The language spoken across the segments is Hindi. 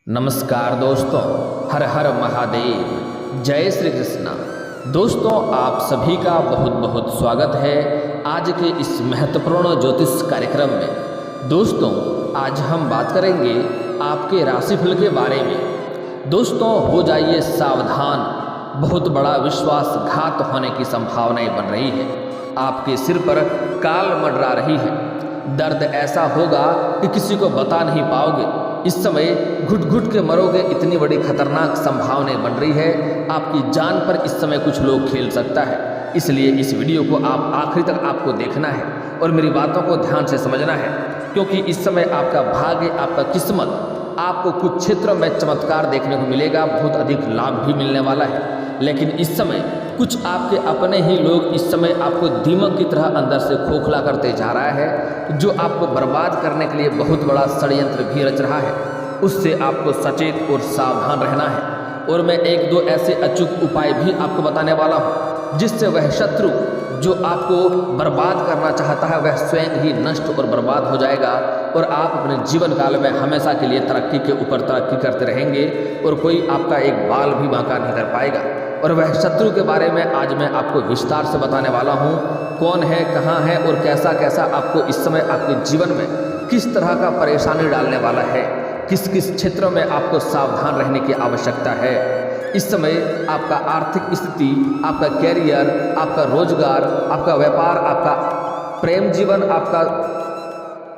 नमस्कार दोस्तों, हर हर महादेव, जय श्री कृष्णा। दोस्तों, आप सभी का बहुत बहुत स्वागत है आज के इस महत्वपूर्ण ज्योतिष कार्यक्रम में। दोस्तों, आज हम बात करेंगे आपके राशिफल के बारे में। दोस्तों, हो जाइए सावधान, बहुत बड़ा विश्वासघात होने की संभावनाएं बन रही है। आपके सिर पर काल मंडरा रही है। दर्द ऐसा होगा कि किसी को बता नहीं पाओगे। इस समय घुट घुट के मरोगे, इतनी बड़ी खतरनाक संभावनाएं बन रही है। आपकी जान पर इस समय कुछ लोग खेल सकता है। इसलिए इस वीडियो को आप आखिरी तक आपको देखना है और मेरी बातों को ध्यान से समझना है, क्योंकि इस समय आपका भाग्य, आपका किस्मत, आपको कुछ क्षेत्रों में चमत्कार देखने को मिलेगा। बहुत अधिक लाभ भी मिलने वाला है। लेकिन इस समय कुछ आपके अपने ही लोग इस समय आपको दीमक की तरह अंदर से खोखला करते जा रहा है, जो आपको बर्बाद करने के लिए बहुत बड़ा षड्यंत्र भी रच रहा है। उससे आपको सचेत और सावधान रहना है। और मैं एक दो ऐसे अचूक उपाय भी आपको बताने वाला हूँ, जिससे वह शत्रु जो आपको बर्बाद करना चाहता है वह स्वयं ही नष्ट और बर्बाद हो जाएगा और आप अपने जीवन काल में हमेशा के लिए तरक्की के ऊपर तरक्की करते रहेंगे और कोई आपका एक बाल भी बांका नहीं कर पाएगा। और वह शत्रु के बारे में आज मैं आपको विस्तार से बताने वाला हूँ। कौन है, कहाँ है और कैसा कैसा आपको इस समय आपके जीवन में किस तरह का परेशानी डालने वाला है, किस किस क्षेत्रों में आपको सावधान रहने की आवश्यकता है। इस समय आपका आर्थिक स्थिति, आपका कैरियर, आपका रोजगार, आपका व्यापार, आपका प्रेम जीवन, आपका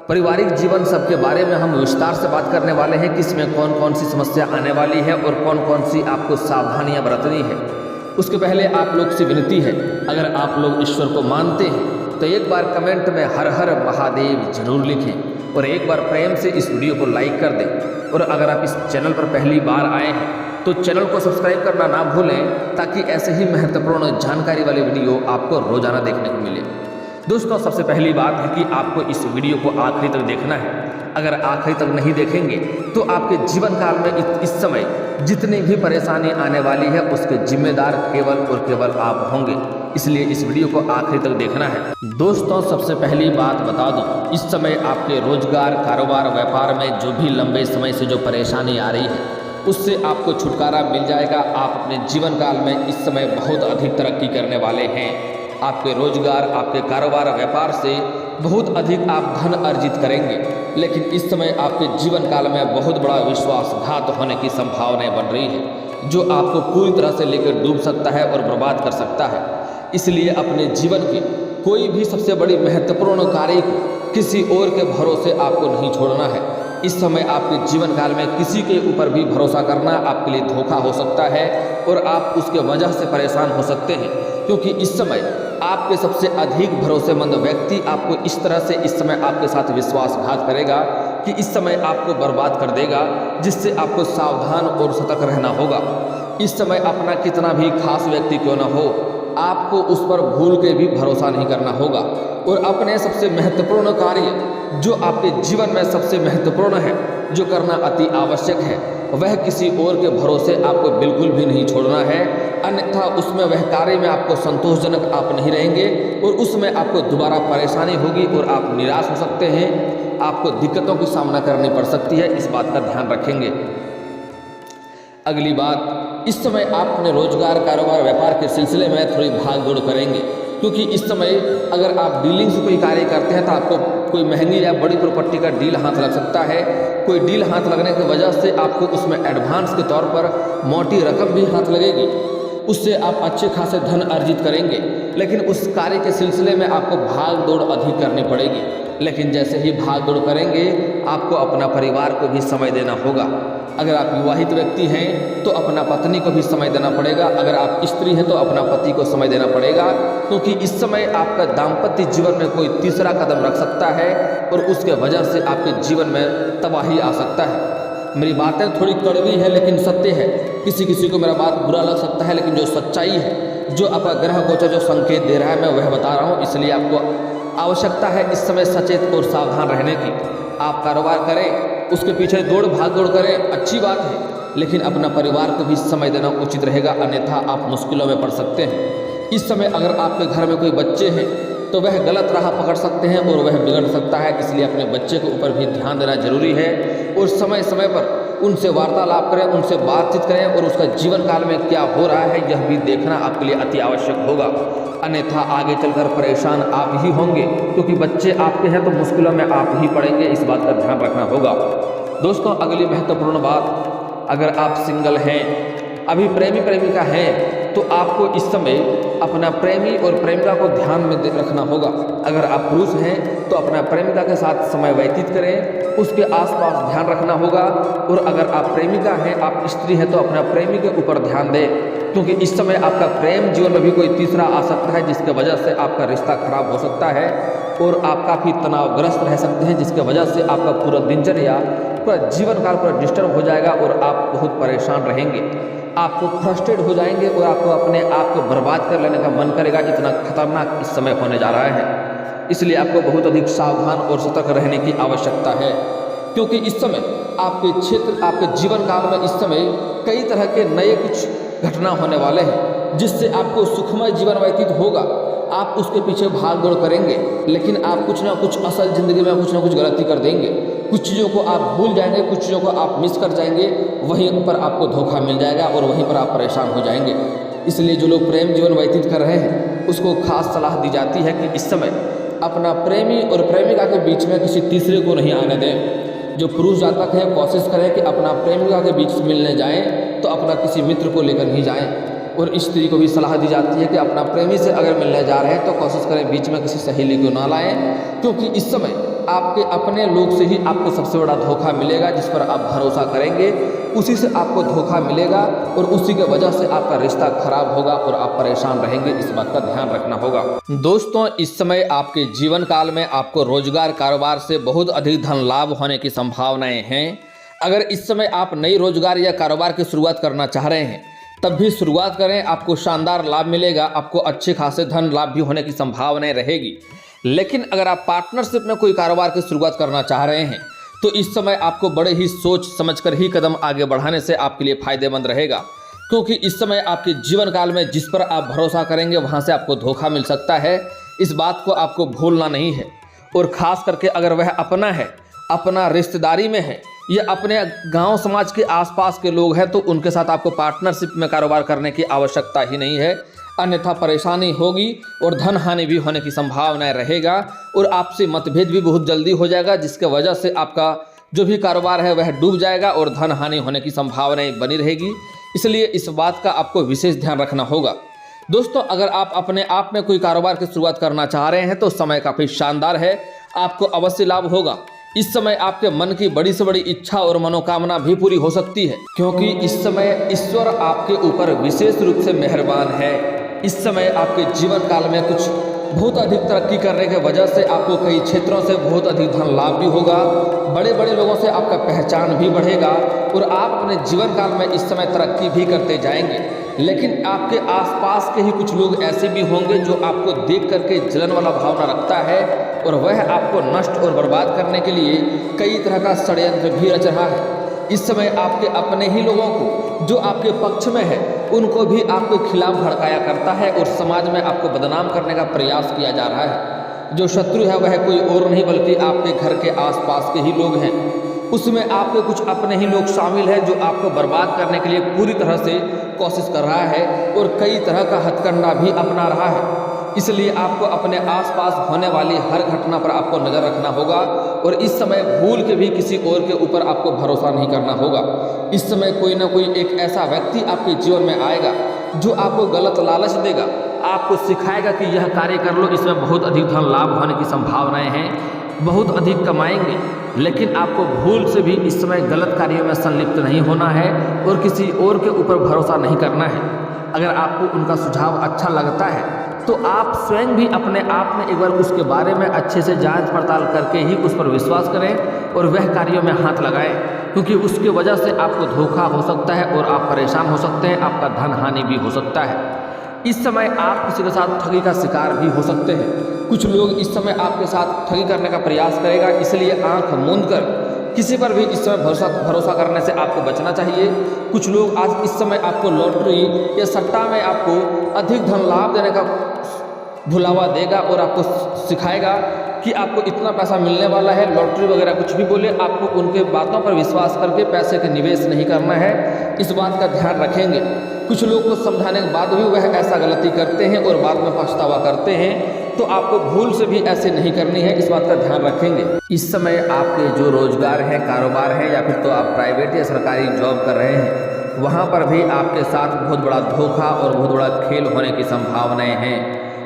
पारिवारिक जीवन, सबके बारे में हम विस्तार से बात करने वाले हैं कि इसमें कौन कौन सी समस्या आने वाली है और कौन कौन सी आपको सावधानियां बरतनी है। उसके पहले आप लोग से विनती है, अगर आप लोग ईश्वर को मानते हैं तो एक बार कमेंट में हर हर महादेव जरूर लिखें और एक बार प्रेम से इस वीडियो को लाइक कर दें। और अगर आप इस चैनल पर पहली बार आए हैं तो चैनल को सब्सक्राइब करना ना भूलें, ताकि ऐसे ही महत्वपूर्ण जानकारी वाले वीडियो आपको रोजाना देखने को मिले। दोस्तों, सबसे पहली बात है कि आपको इस वीडियो को आखिरी तक देखना है। अगर आखिरी तक नहीं देखेंगे तो आपके जीवन काल में इस समय जितनी भी परेशानी आने वाली है उसके जिम्मेदार केवल और केवल आप होंगे। इसलिए इस वीडियो को आखिरी तक देखना है। दोस्तों, सबसे पहली बात बता दूं, इस समय आपके रोजगार, कारोबार, व्यापार में जो भी लंबे समय से जो परेशानी आ रही है उससे आपको छुटकारा मिल जाएगा। आप अपने जीवन काल में इस समय बहुत अधिक तरक्की करने वाले हैं। आपके रोजगार, आपके कारोबार, व्यापार से बहुत अधिक आप धन अर्जित करेंगे। लेकिन इस समय आपके जीवन काल में बहुत बड़ा विश्वासघात होने की संभावनाएं बन रही है, जो आपको पूरी तरह से लेकर डूब सकता है और बर्बाद कर सकता है। इसलिए अपने जीवन की कोई भी सबसे बड़ी महत्वपूर्ण कार्य को किसी और के भरोसे आपको नहीं छोड़ना है। इस समय आपके जीवन काल में किसी के ऊपर भी भरोसा करना आपके लिए धोखा हो सकता है और आप उसके वजह से परेशान हो सकते हैं, क्योंकि इस समय आपके सबसे अधिक भरोसेमंद व्यक्ति आपको इस तरह से इस समय आपके साथ विश्वासघात करेगा कि इस समय आपको बर्बाद कर देगा, जिससे आपको सावधान और सतर्क रहना होगा। इस समय अपना कितना भी खास व्यक्ति क्यों न हो, आपको उस पर भूल के भी भरोसा नहीं करना होगा। और अपने सबसे महत्वपूर्ण कार्य जो आपके जीवन में सबसे महत्वपूर्ण है, जो करना अति आवश्यक है, वह किसी और के भरोसे आपको बिल्कुल भी नहीं छोड़ना है। अन्यथा उसमें वह कार्य में आपको संतोषजनक आप नहीं रहेंगे और उसमें आपको दोबारा परेशानी होगी और आप निराश हो सकते हैं। आपको दिक्कतों की सामना करनी पड़ सकती है, इस बात का ध्यान रखेंगे। अगली बात, इस समय आप अपने रोजगार, कारोबार, व्यापार के सिलसिले में थोड़ी भाग दौड़ करेंगे, क्योंकि इस समय अगर आप डीलिंग से कोई कार्य करते हैं तो आपको कोई महंगी या बड़ी प्रॉपर्टी का डील हाथ लग सकता है। कोई डील हाथ लगने की वजह से आपको उसमें एडवांस के तौर पर मोटी रकम भी हाथ लगेगी। उससे आप अच्छे खासे धन अर्जित करेंगे, लेकिन उस कार्य के सिलसिले में आपको भाग दौड़ अधिक करनी पड़ेगी। लेकिन जैसे ही भाग दौड़ करेंगे आपको अपना परिवार को भी समय देना होगा। अगर आप विवाहित व्यक्ति हैं तो अपना पत्नी को भी समय देना पड़ेगा। अगर आप स्त्री हैं तो अपना पति को समय देना पड़ेगा, क्योंकि इस समय आपका दाम्पत्य जीवन में कोई तीसरा कदम रख सकता है और उसके वजह से आपके जीवन में तबाही आ सकता है। मेरी बातें थोड़ी कड़वी है लेकिन सत्य है। किसी किसी को मेरा बात बुरा लग सकता है, लेकिन जो सच्चाई है, जो आपका ग्रह गोचर जो संकेत दे रहा है, मैं वह बता रहा हूँ। इसलिए आपको आवश्यकता है इस समय सचेत और सावधान रहने की। आप कारोबार करें, उसके पीछे भाग दौड़ करें, अच्छी बात है, लेकिन अपना परिवार को भी समय देना उचित रहेगा, अन्यथा आप मुश्किलों में पड़ सकते हैं। इस समय अगर आपके घर में कोई बच्चे हैं तो वह गलत राह पकड़ सकते हैं और वह बिगड़ सकता है। इसलिए अपने बच्चे के ऊपर भी ध्यान देना जरूरी है और समय समय पर उनसे वार्तालाप करें, उनसे बातचीत करें और उसका जीवन काल में क्या हो रहा है यह भी देखना आपके लिए अति आवश्यक होगा। अन्यथा आगे चलकर परेशान आप ही होंगे, क्योंकि बच्चे आपके हैं तो मुश्किलों में आप ही पड़ेंगे, इस बात का ध्यान रखना होगा। दोस्तों अगली महत्वपूर्ण बात, अगर आप सिंगल हैं, अभी प्रेमी प्रेमिका हैं, तो आपको इस समय अपना प्रेमी और प्रेमिका को ध्यान में रखना होगा। अगर आप पुरुष हैं तो अपना प्रेमिका के साथ समय व्यतीत करें, उसके आसपास ध्यान रखना होगा। और अगर आप प्रेमिका हैं, आप स्त्री हैं, तो अपना प्रेमी के ऊपर ध्यान दें, क्योंकि इस समय आपका प्रेम जीवन में भी कोई तीसरा आ सकता है, जिसके वजह से आपका रिश्ता खराब हो सकता है और आप काफ़ी तनावग्रस्त रह सकते हैं, जिसके वजह से आपका पूरा दिनचर्या, पूरा जीवन काल पूरा डिस्टर्ब हो जाएगा और आप बहुत परेशान रहेंगे। आपको फ्रस्ट्रेट हो जाएंगे और आपको अपने आप को बर्बाद कर लेने का मन करेगा। इतना खतरनाक इस समय होने जा रहा है, इसलिए आपको बहुत अधिक सावधान और सतर्क रहने की आवश्यकता है, क्योंकि इस समय आपके क्षेत्र, आपके जीवन काल में इस समय कई तरह के नए कुछ घटना होने वाले हैं, जिससे आपको सुखमय जीवन व्यतीत होगा। आप उसके पीछे भाग दौड़ करेंगे, लेकिन आप कुछ ना कुछ असल ज़िंदगी में कुछ ना कुछ गलती कर देंगे। कुछ चीज़ों को आप भूल जाएंगे, कुछ चीज़ों को आप मिस कर जाएंगे, वहीं पर आपको धोखा मिल जाएगा और वहीं पर आप परेशान हो जाएंगे। इसलिए जो लोग प्रेम जीवन व्यतीत कर रहे हैं, उसको खास सलाह दी जाती है कि इस समय अपना प्रेमी और प्रेमिका के बीच में किसी तीसरे को नहीं आने दें। जो पुरुष जातक है, कोशिश करें कि अपना प्रेमिका के बीच मिलने जाएँ तो अपना किसी मित्र को लेकर ही जाएँ। और स्त्री को भी सलाह दी जाती है कि अपना प्रेमी से अगर मिलने जा रहे हैं तो कोशिश करें बीच में किसी सहेली को ना लाएं, क्योंकि इस समय आपके अपने लोग से ही आपको सबसे बड़ा धोखा मिलेगा। जिस पर आप भरोसा करेंगे उसी से आपको धोखा मिलेगा और उसी के वजह से आपका रिश्ता खराब होगा और आप परेशान रहेंगे। इस बात का ध्यान रखना होगा। दोस्तों इस समय आपके जीवन काल में आपको रोजगार कारोबार से बहुत अधिक धन लाभ होने की संभावनाएं हैं। अगर इस समय आप नई रोजगार या कारोबार की शुरुआत करना चाह रहे हैं तब भी शुरुआत करें, आपको शानदार लाभ मिलेगा। आपको अच्छे खासे धन लाभ भी होने की संभावनाएं रहेगी। लेकिन अगर आप पार्टनरशिप में कोई कारोबार की शुरुआत करना चाह रहे हैं तो इस समय आपको बड़े ही सोच समझकर ही कदम आगे बढ़ाने से आपके लिए फायदेमंद रहेगा, क्योंकि इस समय आपके जीवन काल में जिस पर आप भरोसा करेंगे वहां से आपको धोखा मिल सकता है। इस बात को आपको भूलना नहीं है। और खास करके अगर वह अपना है, अपना रिश्तेदारी में है या अपने गांव समाज के आसपास के लोग हैं, तो उनके साथ आपको पार्टनरशिप में कारोबार करने की आवश्यकता ही नहीं है। अन्यथा परेशानी होगी और धन हानि भी होने की संभावना रहेगा और आपसे मतभेद भी बहुत जल्दी हो जाएगा, जिसके वजह से आपका जो भी कारोबार है वह डूब जाएगा और धन हानि होने की संभावनाएं बनी रहेगी। इसलिए इस बात का आपको विशेष ध्यान रखना होगा। दोस्तों अगर आप अपने आप में कोई कारोबार की शुरुआत करना चाह रहे हैं तो समय काफ़ी शानदार है, आपको अवश्य लाभ होगा। इस समय आपके मन की बड़ी से बड़ी इच्छा और मनोकामना भी पूरी हो सकती है, क्योंकि इस समय ईश्वर आपके ऊपर विशेष रूप से मेहरबान है। इस समय आपके जीवन काल में कुछ बहुत अधिक तरक्की करने के वजह से आपको कई क्षेत्रों से बहुत अधिक धन लाभ भी होगा। बड़े बड़े लोगों से आपका पहचान भी बढ़ेगा और आप अपने जीवन काल में इस समय तरक्की भी करते जाएंगे। लेकिन आपके आसपास के ही कुछ लोग ऐसे भी होंगे जो आपको देख करके जलन वाला भावना रखता है और वह आपको नष्ट और बर्बाद करने के लिए कई तरह का षड्यंत्र भी रच रहा है। इस समय आपके अपने ही लोगों को जो आपके पक्ष में है उनको भी आपके खिलाफ भड़काया करता है और समाज में आपको बदनाम करने का प्रयास किया जा रहा है। जो शत्रु है वह कोई और नहीं बल्कि आपके घर के आसपास के ही लोग हैं। उसमें आपके कुछ अपने ही लोग शामिल हैं जो आपको बर्बाद करने के लिए पूरी तरह से कोशिश कर रहा है और कई तरह का हथकंडा भी अपना रहा है। इसलिए आपको अपने आसपास होने वाली हर घटना पर आपको नज़र रखना होगा और इस समय भूल के भी किसी और के ऊपर आपको भरोसा नहीं करना होगा। इस समय कोई ना कोई एक ऐसा व्यक्ति आपके जीवन में आएगा जो आपको गलत लालच देगा, आपको सिखाएगा कि यह कार्य कर लो, इसमें बहुत अधिक धन लाभ होने की संभावनाएं हैं, बहुत अधिक कमाएंगे। लेकिन आपको भूल से भी इस समय गलत कार्यों में संलिप्त नहीं होना है और किसी और के ऊपर भरोसा नहीं करना है। अगर आपको उनका सुझाव अच्छा लगता है तो आप स्वयं भी अपने आप में एक बार उसके बारे में अच्छे से जांच पड़ताल करके ही उस पर विश्वास करें और वह कार्यों में हाथ लगाएं, क्योंकि उसके वजह से आपको धोखा हो सकता है और आप परेशान हो सकते हैं, आपका धन हानि भी हो सकता है। इस समय आप किसी के साथ ठगी का शिकार भी हो सकते हैं। कुछ लोग इस समय आपके साथ ठगी करने का प्रयास करेगा, इसलिए आंख मूंद कर किसी पर भी इस समय भरोसा करने से आपको बचना चाहिए। कुछ लोग आज इस समय आपको लॉटरी या सट्टा में आपको अधिक धन लाभ देने का भुलावा देगा और आपको सिखाएगा कि आपको इतना पैसा मिलने वाला है, लॉटरी वगैरह कुछ भी बोले, आपको उनके बातों पर विश्वास करके पैसे का निवेश नहीं करना है। इस बात का ध्यान रखेंगे। कुछ लोग को समझाने के बाद भी वह ऐसा गलती करते हैं और बाद में पछतावा करते हैं, तो आपको भूल से भी ऐसे नहीं करनी है, इस बात का ध्यान रखेंगे। इस समय आपके जो रोजगार है, कारोबार है, या फिर तो आप प्राइवेट या सरकारी जॉब कर रहे हैं, वहाँ पर भी आपके साथ बहुत बड़ा धोखा और बहुत बड़ा खेल होने की संभावनाएं हैं।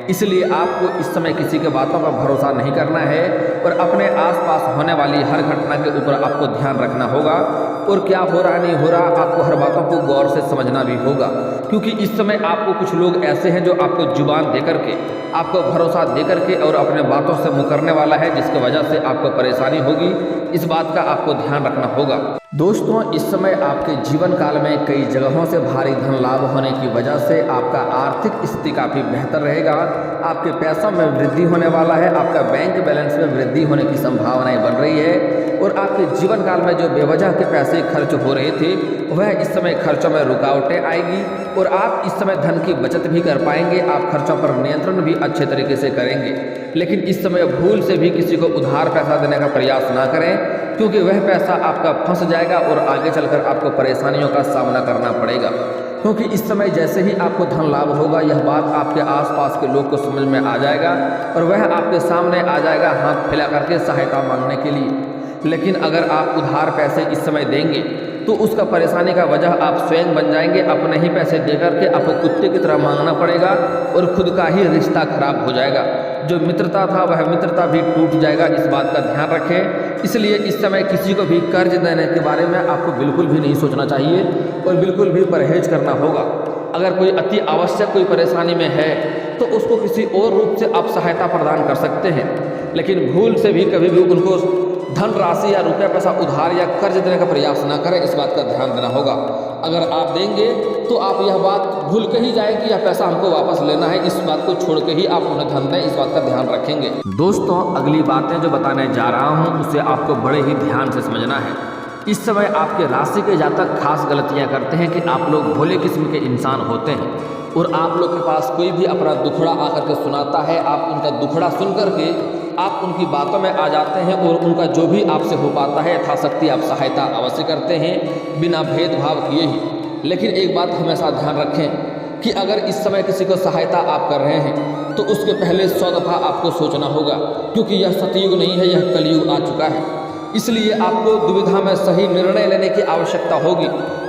इसलिए आपको इस समय किसी के बातों पर भरोसा नहीं करना है और अपने आसपास होने वाली हर घटना के ऊपर आपको ध्यान रखना होगा और क्या हो रहा नहीं हो रहा, आपको हर बातों को गौर से समझना भी होगा। क्योंकि इस समय आपको कुछ लोग ऐसे हैं जो आपको जुबान दे करके, आपको भरोसा दे करके और अपने बातों से मुकरने वाला है, जिसकी वजह से आपको परेशानी होगी। इस बात का आपको ध्यान रखना होगा। दोस्तों, इस समय आपके जीवन काल में कई जगहों से भारी धन लाभ होने की वजह से आपका आर्थिक स्थिति काफ़ी बेहतर रहेगा। आपके पैसों में वृद्धि होने वाला है, आपका बैंक बैलेंस में वृद्धि होने की संभावनाएं बन रही है और आपके जीवन काल में जो बेवजह के पैसे खर्च हो रहे थे, वह इस समय खर्चों में रुकावटें आएगी और आप इस समय धन की बचत भी कर पाएंगे। आप खर्चों पर नियंत्रण भी अच्छे तरीके से करेंगे। लेकिन इस समय भूल से भी किसी को उधार पैसा देने का प्रयास ना करें, क्योंकि वह पैसा आपका फंस जाएगा और आगे चलकर आपको परेशानियों का सामना करना पड़ेगा। क्योंकि इस समय जैसे ही आपको धन लाभ होगा, यह बात आपके आसपास के लोग को समझ में आ जाएगा और वह आपके सामने आ जाएगा हाथ फैला करके सहायता मांगने के लिए। लेकिन अगर आप उधार पैसे इस समय देंगे तो उसका परेशानी का वजह आप स्वयं बन जाएंगे। अपने ही पैसे दे करके आपको कुत्ते की तरह मांगना पड़ेगा और खुद का ही रिश्ता खराब हो जाएगा। जो मित्रता था वह मित्रता भी टूट जाएगा। इस बात का ध्यान रखें। इसलिए इस समय किसी को भी कर्ज देने के बारे में आपको बिल्कुल भी नहीं सोचना चाहिए और बिल्कुल भी परहेज करना होगा। अगर कोई अति आवश्यक कोई परेशानी में है तो उसको किसी और रूप से आप सहायता प्रदान कर सकते हैं, लेकिन भूल से भी कभी भी उनको धन राशि या रुपया पैसा उधार या कर्ज देने का प्रयास ना करें। इस बात का ध्यान देना होगा। अगर आप देंगे तो आप यह बात भूल के ही जाए कि यह पैसा हमको वापस लेना है, इस बात को छोड़ के ही आप उन्हें धन दें। इस बात का ध्यान रखेंगे। दोस्तों, अगली बातें जो बताने जा रहा हूँ उसे आपको बड़े ही ध्यान से समझना है। इस समय आपके राशि के जातक खास गलतियाँ करते हैं कि आप लोग भोले किस्म के इंसान होते हैं और आप लोग के पास कोई भी अपना दुखड़ा आकर के सुनाता है, आप उनका दुखड़ा सुन करके आप उनकी बातों में आ जाते हैं और उनका जो भी आपसे हो पाता है यथाशक्ति आप सहायता अवश्य करते हैं बिना भेदभाव किए ही। लेकिन एक बात हमेशा ध्यान रखें कि अगर इस समय किसी को सहायता आप कर रहे हैं तो उसके पहले 100 दफ़ा आपको सोचना होगा, क्योंकि यह सतयुग नहीं है, यह कलयुग आ चुका है। इसलिए आपको दुविधा में सही निर्णय लेने की आवश्यकता होगी।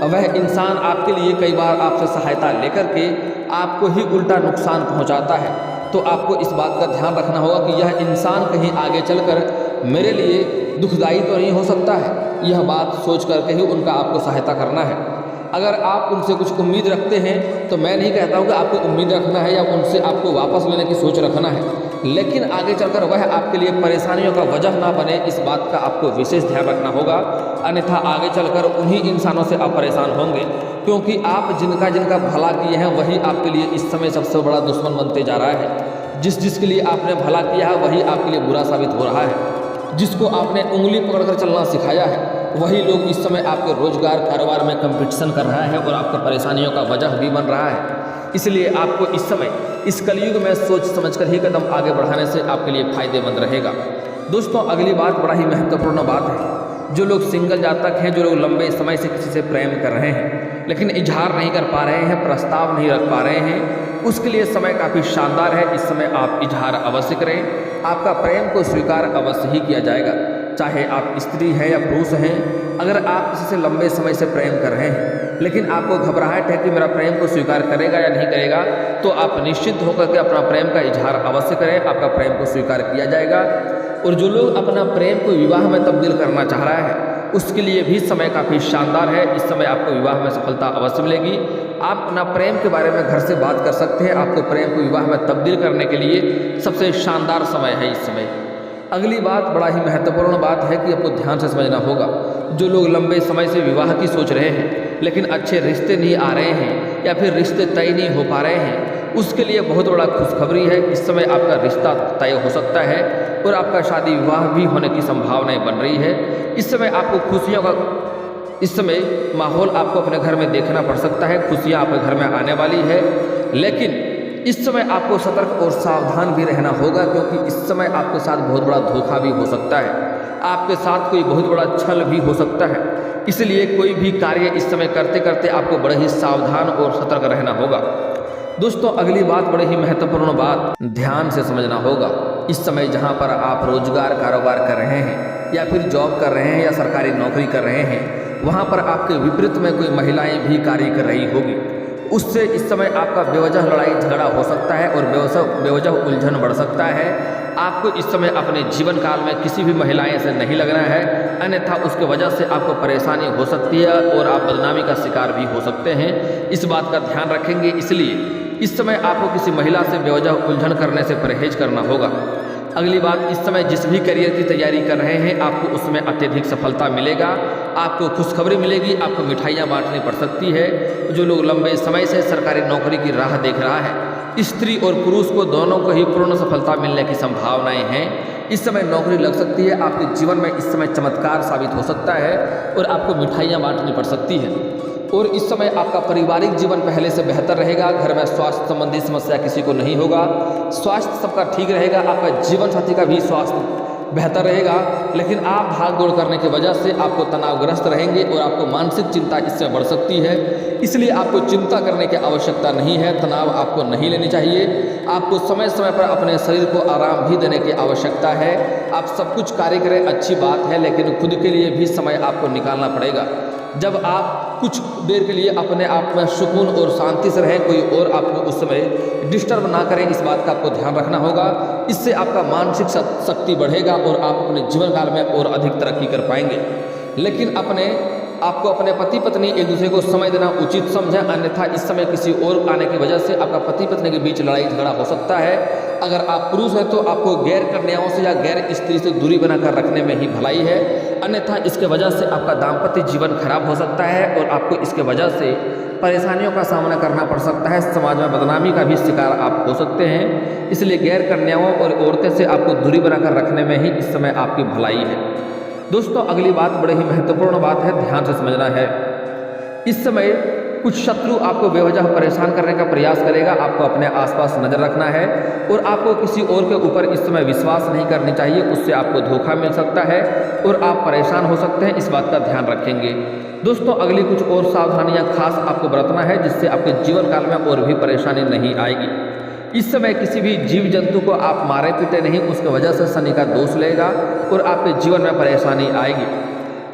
वह इंसान आपके लिए कई बार आपसे सहायता लेकर के आपको ही उल्टा नुकसान पहुंचाता है, तो आपको इस बात का ध्यान रखना होगा कि यह इंसान कहीं आगे चलकर मेरे लिए दुखदायी तो नहीं हो सकता है। यह बात सोच करके ही उनका आपको सहायता करना है। अगर आप उनसे कुछ उम्मीद रखते हैं तो मैं नहीं कहता हूँ कि आपको उम्मीद रखना है या उनसे आपको वापस लेने की सोच रखना है, लेकिन आगे चलकर वह आपके लिए परेशानियों का वजह ना बने, इस बात का आपको विशेष ध्यान रखना होगा। अन्यथा आगे चलकर उन्हीं इंसानों से आप परेशान होंगे, क्योंकि आप जिनका भला किए हैं वही आपके लिए इस समय सबसे बड़ा दुश्मन बनते जा रहा है। जिसके लिए आपने भला किया है वही आपके लिए बुरा साबित हो रहा है। जिसको आपने उंगली पकड़कर चलना सिखाया है वही लोग इस समय आपके रोजगार कारोबार में कंपटीशन कर रहा है और आपका परेशानियों का वजह भी बन रहा है। इसलिए आपको इस समय इस कलयुग में सोच समझकर ही कदम आगे बढ़ाने से आपके लिए फायदेमंद रहेगा। दोस्तों, अगली बात बड़ा ही महत्वपूर्ण बात है। जो लोग सिंगल जातक हैं, जो लोग लंबे समय से किसी से प्रेम कर रहे हैं लेकिन इजहार नहीं कर पा रहे हैं, प्रस्ताव नहीं रख पा रहे हैं, उसके लिए समय काफ़ी शानदार है। इस समय आप इजहार अवश्य करें। आपका प्रेम को स्वीकार अवश्य ही किया जाएगा, चाहे आप स्त्री हैं या पुरुष हैं। अगर आप किसी से लंबे समय से प्रेम कर रहे हैं लेकिन आपको घबराहट है कि मेरा प्रेम को स्वीकार करेगा या नहीं करेगा, तो आप निश्चित होकर के अपना प्रेम का इजहार अवश्य करें। आपका प्रेम को स्वीकार किया जाएगा। और जो लोग अपना प्रेम को विवाह में तब्दील करना चाह रहा है उसके लिए भी समय काफ़ी शानदार है। इस समय आपको विवाह में सफलता अवश्य मिलेगी। आप अपना प्रेम के बारे में घर से बात कर सकते हैं। आपको प्रेम को विवाह में तब्दील करने के लिए सबसे शानदार समय है इस समय। अगली बात बड़ा ही महत्वपूर्ण बात है कि आपको ध्यान से समझना होगा। जो लोग लंबे समय से विवाह की सोच रहे हैं लेकिन अच्छे रिश्ते नहीं आ रहे हैं या फिर रिश्ते तय नहीं हो पा रहे हैं, उसके लिए बहुत बड़ा खुशखबरी है। इस समय आपका रिश्ता तय हो सकता है और आपका शादी विवाह भी होने की संभावनाएं बन रही है। इस समय आपको खुशियों का इस समय माहौल आपको अपने घर में देखना पड़ सकता है। खुशियाँ आपके घर में आने वाली है, लेकिन इस समय आपको सतर्क और सावधान भी रहना होगा, क्योंकि इस समय आपके साथ बहुत बड़ा धोखा भी हो सकता है, आपके साथ कोई बहुत बड़ा छल भी हो सकता है। इसलिए कोई भी कार्य इस समय करते करते आपको बड़े ही सावधान और सतर्क रहना होगा। दोस्तों, अगली बात, बड़े ही महत्वपूर्ण बात ध्यान से समझना होगा। इस समय जहां पर आप रोजगार कारोबार कर रहे हैं या फिर जॉब कर रहे हैं या सरकारी नौकरी कर रहे हैं, वहां पर आपके विपरीत में कोई महिलाएं भी कार्य कर रही होगी। उससे इस समय आपका बेवजह लड़ाई झगड़ा हो सकता है और बेवजह उलझन बढ़ सकता है। आपको इस समय अपने जीवन काल में किसी भी महिलाएं से नहीं लगना है, अन्यथा उसके वजह से आपको परेशानी हो सकती है और आप बदनामी का शिकार भी हो सकते हैं। इस बात का ध्यान रखेंगे। इसलिए इस समय आपको किसी महिला से बेवजह उलझन करने से परहेज करना होगा। अगली बात, इस समय जिस भी करियर की तैयारी कर रहे हैं आपको उसमें अत्यधिक सफलता मिलेगा, आपको खुशखबरी मिलेगी, आपको मिठाइयाँ बांटनी पड़ सकती है। जो लोग लंबे समय से सरकारी नौकरी की राह देख रहा है, स्त्री और पुरुष को दोनों को ही पूर्ण सफलता मिलने की संभावनाएं हैं। इस समय नौकरी लग सकती है, आपके जीवन में इस समय चमत्कार साबित हो सकता है और आपको मिठाइयाँ बांटनी पड़ सकती है। और इस समय आपका पारिवारिक जीवन पहले से बेहतर रहेगा। घर में स्वास्थ्य संबंधी समस्या किसी को नहीं होगा, स्वास्थ्य सबका ठीक रहेगा, आपका जीवन साथी का भी स्वास्थ्य बेहतर रहेगा। लेकिन आप भाग दौड़ करने की वजह से आपको तनावग्रस्त रहेंगे और आपको मानसिक चिंता इससे बढ़ सकती है। इसलिए आपको चिंता करने की आवश्यकता नहीं है, तनाव आपको नहीं लेनी चाहिए। आपको समय समय पर अपने शरीर को आराम भी देने की आवश्यकता है। आप सब कुछ कार्य करें, अच्छी बात है, लेकिन खुद के लिए भी समय आपको निकालना पड़ेगा। जब आप कुछ देर के लिए अपने आप में सुकून और शांति से रहें, कोई और आपको उस समय डिस्टर्ब ना करें, इस बात का आपको ध्यान रखना होगा। इससे आपका मानसिक शक्ति बढ़ेगा और आप अपने जीवन काल में और अधिक तरक्की कर पाएंगे। लेकिन आपको अपने पति पत्नी एक दूसरे को समय देना उचित समझें, अन्यथा इस समय किसी और आने की वजह से आपका पति पत्नी के बीच लड़ाई झगड़ा हो सकता है। अगर आप पुरुष हैं तो आपको गैर कन्याओं से या गैर स्त्री से दूरी बनाकर रखने में ही भलाई है, अन्यथा इसके वजह से आपका दाम्पत्य जीवन खराब हो सकता है और आपको इसके वजह से परेशानियों का सामना करना पड़ सकता है। समाज में बदनामी का भी शिकार आप हो सकते हैं। इसलिए गैर कन्याओं और औरतें से आपको दूरी बनाकर रखने में ही इस समय आपकी भलाई है। दोस्तों, अगली बात बड़े ही महत्वपूर्ण बात है, ध्यान से समझना है। इस समय कुछ शत्रु आपको बेवजह परेशान करने का प्रयास करेगा, आपको अपने आसपास नज़र रखना है और आपको किसी और के ऊपर इस समय विश्वास नहीं करनी चाहिए, उससे आपको धोखा मिल सकता है और आप परेशान हो सकते हैं। इस बात का ध्यान रखेंगे। दोस्तों, अगली कुछ और सावधानियां खास आपको बरतना है, जिससे आपके जीवन काल में और भी परेशानी नहीं आएगी। इस समय किसी भी जीव जंतु को आप मारे पीटे नहीं, उसकी वजह से शनि का दोष लेगा और आपके जीवन में परेशानी आएगी।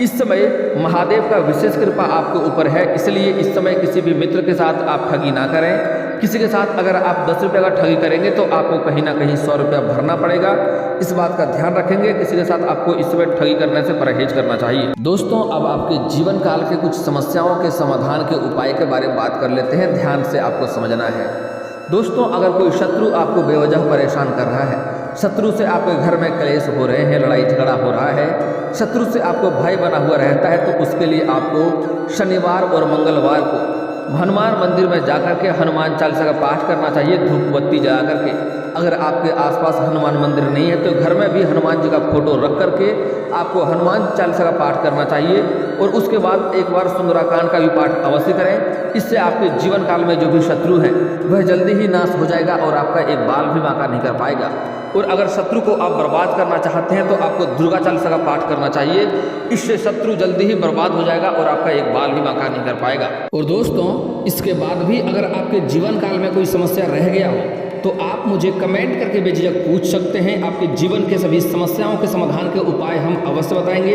इस समय महादेव का विशेष कृपा आपके ऊपर है, इसलिए इस समय किसी भी मित्र के साथ आप ठगी ना करें। किसी के साथ अगर आप 10 रुपये का ठगी करेंगे तो आपको कहीं ना कहीं 100 रुपया भरना पड़ेगा, इस बात का ध्यान रखेंगे। किसी के साथ आपको इस समय ठगी करने से परहेज करना चाहिए। दोस्तों, अब आपके जीवन काल के कुछ समस्याओं के समाधान के उपाय के बारे में बात कर लेते हैं, ध्यान से आपको समझना है। दोस्तों, अगर कोई शत्रु आपको बेवजह परेशान कर रहा है, शत्रु से आपके घर में क्लेश हो रहे हैं, लड़ाई झगड़ा हो रहा है, शत्रु से आपको भय बना हुआ रहता है, तो उसके लिए आपको शनिवार और मंगलवार को हनुमान मंदिर में जाकर के हनुमान चालीसा का पाठ करना चाहिए, धूप बत्ती जला करके। अगर आपके आसपास हनुमान मंदिर नहीं है तो घर में भी हनुमान जी का फोटो रख करके आपको हनुमान चालीसा का पाठ करना चाहिए और उसके बाद एक बार सुंदराकांड का भी पाठ अवश्य करें। इससे आपके जीवन काल में जो भी शत्रु है वह जल्दी ही नाश हो जाएगा और आपका एक बाल भी बांका नहीं कर पाएगा। और अगर शत्रु को आप बर्बाद करना चाहते हैं तो आपको दुर्गा चालीसा का पाठ करना चाहिए, इससे शत्रु जल्दी ही बर्बाद हो जाएगा और आपका एक बाल भी बांका नहीं कर पाएगा। और दोस्तों, इसके बाद भी अगर आपके जीवन काल में कोई समस्या रह गया हो तो आप मुझे कमेंट करके बेझिझक पूछ सकते हैं। आपके जीवन के सभी समस्याओं के समाधान के उपाय हम अवश्य बताएंगे,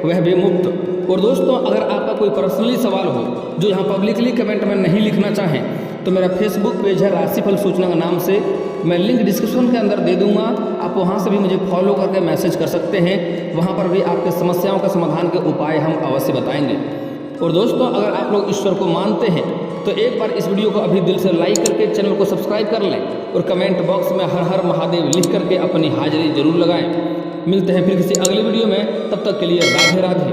वह भी मुफ्त। और दोस्तों, अगर आपका कोई पर्सनली सवाल हो जो यहाँ पब्लिकली कमेंट में नहीं लिखना चाहें तो मेरा फेसबुक पेज है राशिफल सूचना के नाम से, मैं लिंक डिस्क्रिप्शन के अंदर दे दूंगा, आप वहाँ से भी मुझे फॉलो करके मैसेज कर सकते हैं। वहाँ पर भी आपके समस्याओं का समाधान के उपाय हम अवश्य बताएंगे। और दोस्तों, अगर आप लोग ईश्वर को मानते हैं तो एक बार इस वीडियो को अभी दिल से लाइक करके चैनल को सब्सक्राइब कर लें और कमेंट बॉक्स में हर हर महादेव लिख करके अपनी हाजिरी जरूर लगाएं। मिलते हैं फिर किसी अगले वीडियो में, तब तक के लिए राधे राधे।